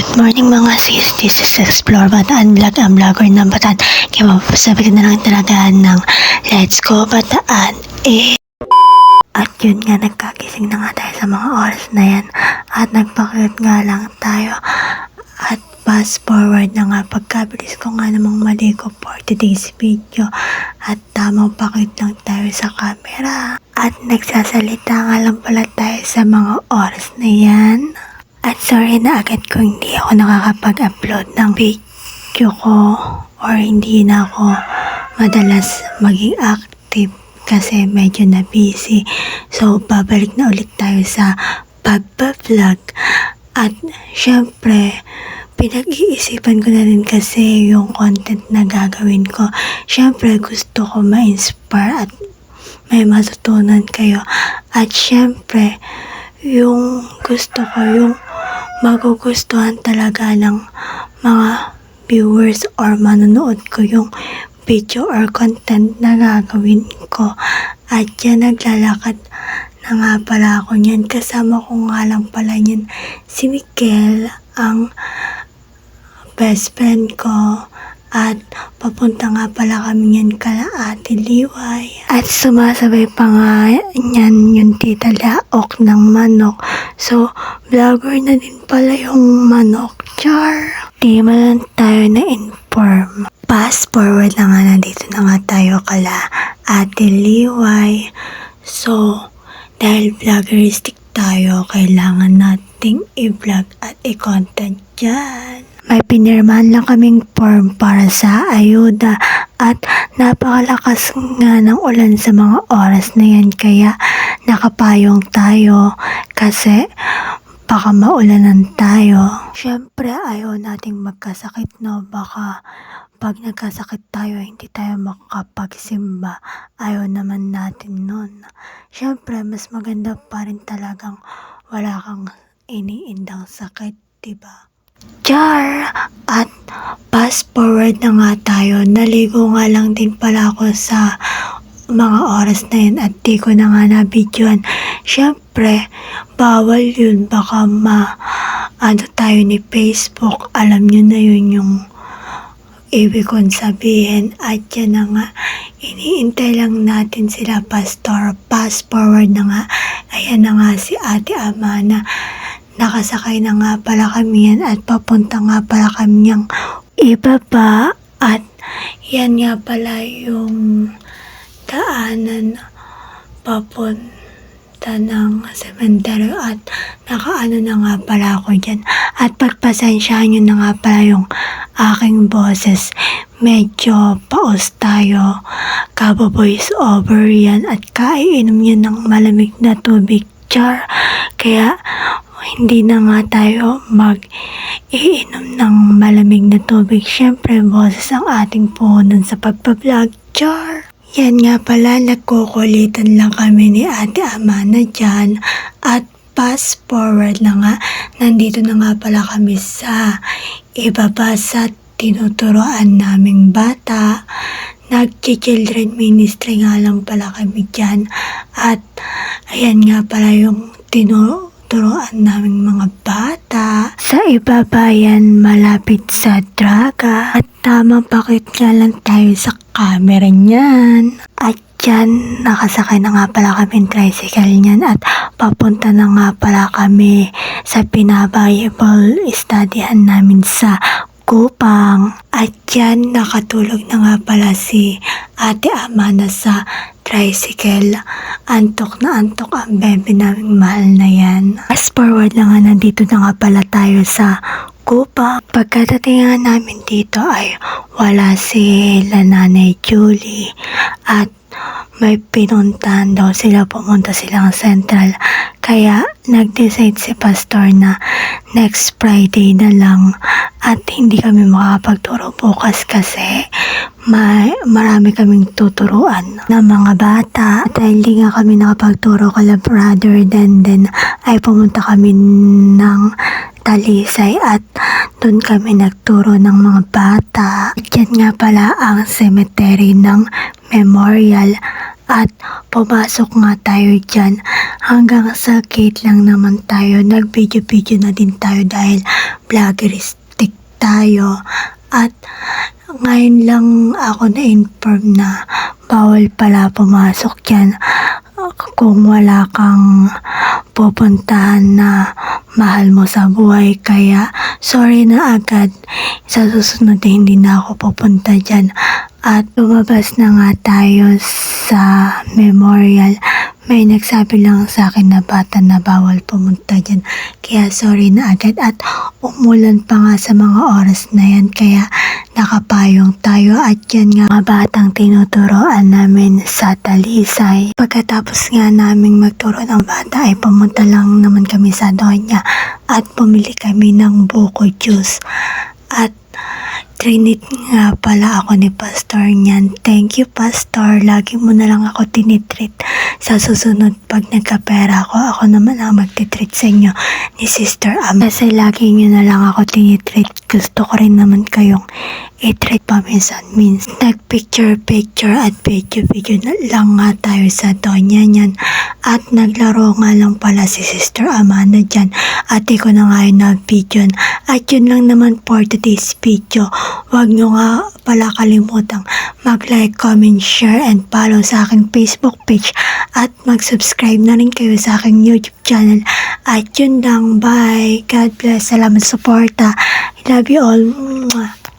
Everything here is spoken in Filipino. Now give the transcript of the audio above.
Good morning mga sis, this is Explore Bataan Vlog, ang vlogger ng Bataan. Kaya mapasabi ko na lang talaga ng Let's Go Bataan. At yun nga, nagkakising na nga tayo sa mga oras na yan. At nagpakuyot nga lang tayo. At fast forward na nga, pagkabilis ko nga namang maligo for today's video. At tamang pakuyot lang tayo sa camera. At nagsasalita nga lang pala tayo sa mga oras na yan. At sorry na agad kung hindi ako nakakapag-upload ng video ko or hindi na ako madalas maging active kasi medyo na busy. So, babalik na ulit tayo sa pagpa-vlog. At syempre, pinag-iisipan ko na rin kasi yung content na gagawin ko. Syempre, gusto ko ma-inspire at may matutunan kayo. At syempre, yung gusto ko, yung magugustuhan talaga ng mga viewers or manonood ko yung video or content na gagawin ko. At yan, naglalakad na nga pala ako niyan. Kasama ko nga lang pala niyan si Mikel, ang best friend ko. At papunta nga pala kami yan kala Ate Liway. At sumasabay pa nga yan yung tita Laok ng manok. So, vlogger na din pala yung manok. Char! Di man tayo na-inform. Fast forward na nga, nandito na nga tayo kala Ate Liway. So, dahil vloggeristic tayo, kailangan nating i-vlog at i-content dyan. May pinirmahan lang kaming form para sa ayuda at napakalakas nga ng ulan sa mga oras na yan, kaya nakapayong tayo kasi baka maulanan tayo. Syempre ayaw nating magkasakit, no? Baka pag nagkasakit tayo hindi tayo makapagsimba. Ayaw naman natin nun. Syempre mas maganda pa rin talagang wala kang iniindang sakit, diba? Char! At fast forward na nga tayo. Naligo nga lang din pala ako sa mga oras na yun at di ko na nga na-videoan. Syempre, bawal yun. Baka ano tayo ni Facebook. Alam nyo na yun yung ibig kong sabihin. At yan na nga, iniintay lang natin sila, pastor. Fast forward na nga. Ayan na nga si Ate Amana. Nakasakay na nga pala kami yan at papunta nga pala kami yung ibaba. At yan nga pala yung daanan papunta ng sementeryo at nakaano na nga pala ako dyan. At pagpasensyahan nyo na nga pala yung aking boses. Medyo paus tayo. Kabo voice over yan at kaiinom yan ng malamig na tubig. Char! Kaya hindi na nga tayo mag-iinom ng malamig na tubig. Syempre, boses ang ating puhunan sa pagpa-vlog. Char! Yan nga pala, nagkukulitan lang kami ni Ate Amana dyan. At fast forward na nga, nandito na nga pala kami sa ibaba sa tinuturoan naming bata. Nag-children ministry nga lang pala kami dyan. At ayan nga pala yung tinuturoan naming mga bata. Sa ibabayan, malapit sa Draga. At tamang pakit nga lang tayo sa camera niyan. At dyan, nakasakay na nga pala kami tricycle niyan. At papunta na nga pala kami sa pinabayable studyhan namin sa Kupang. At dyan, nakatulog na nga pala si Ate Amana sa tricycle. Antok na antok ang bebe naming mahal na yan. Fast forward na nga, nandito na nga pala tayo sa Kupang. Pagkadating nga namin dito ay wala si Nanay Julie. At may pinuntahan daw sila, pumunta silang Central. Kaya nag-decide si Pastor na next Friday na lang at hindi kami makakapagturo bukas kasi marami kaming tuturuan ng mga bata. At hindi nga kami nakapagturo kala brother then ay pumunta kami ng Talisay at doon kami nagturo ng mga bata. At yan nga pala ang cemetery ng Memorial. At pumasok nga tayo dyan. Hanggang sa gate lang naman tayo. Nag-video-video na din tayo dahil vloggeristic tayo. At ngayon lang ako na-inform na bawal pala pumasok dyan kung wala kang pupuntahan na mahal mo sa buhay. Kaya sorry na agad, sa susunod hindi na ako pupunta dyan. At lumabas na nga tayo sa memorial. May nagsabi lang sa akin na bata na bawal pumunta dyan. Kaya sorry na agad. At umulan pa nga sa mga oras na yan. Kaya nakapayong tayo. At yan nga mga batang tinuturoan namin sa Talisay. Pagkatapos nga naming magturo ng bata ay pumunta lang naman kami sa Doña. At bumili kami ng buko juice. At trinit nga pala ako ni Pastor niyan. Thank you, Pastor. Lagi mo na lang ako tinitreat. Sa susunod, pag nagkapera ako naman ang magtitreat sa inyo ni Sister Am. Kasi lagi nyo na lang ako tinitreat. Gusto ko rin naman kayong i-treat paminsan. Means, nagpicture-picture at video-video na lang nga tayo sa Doña niyan. At naglaro nga lang pala si Sister Amanda dyan. Ate ko na nga yung nag-video. At yun lang naman for today's video. Huwag nyo nga pala kalimutang mag-like, comment, share, and follow sa aking Facebook page. At mag-subscribe na rin kayo sa aking YouTube channel. At yun lang, bye. God bless. Salamat sa suporta. I love you all. Mwah.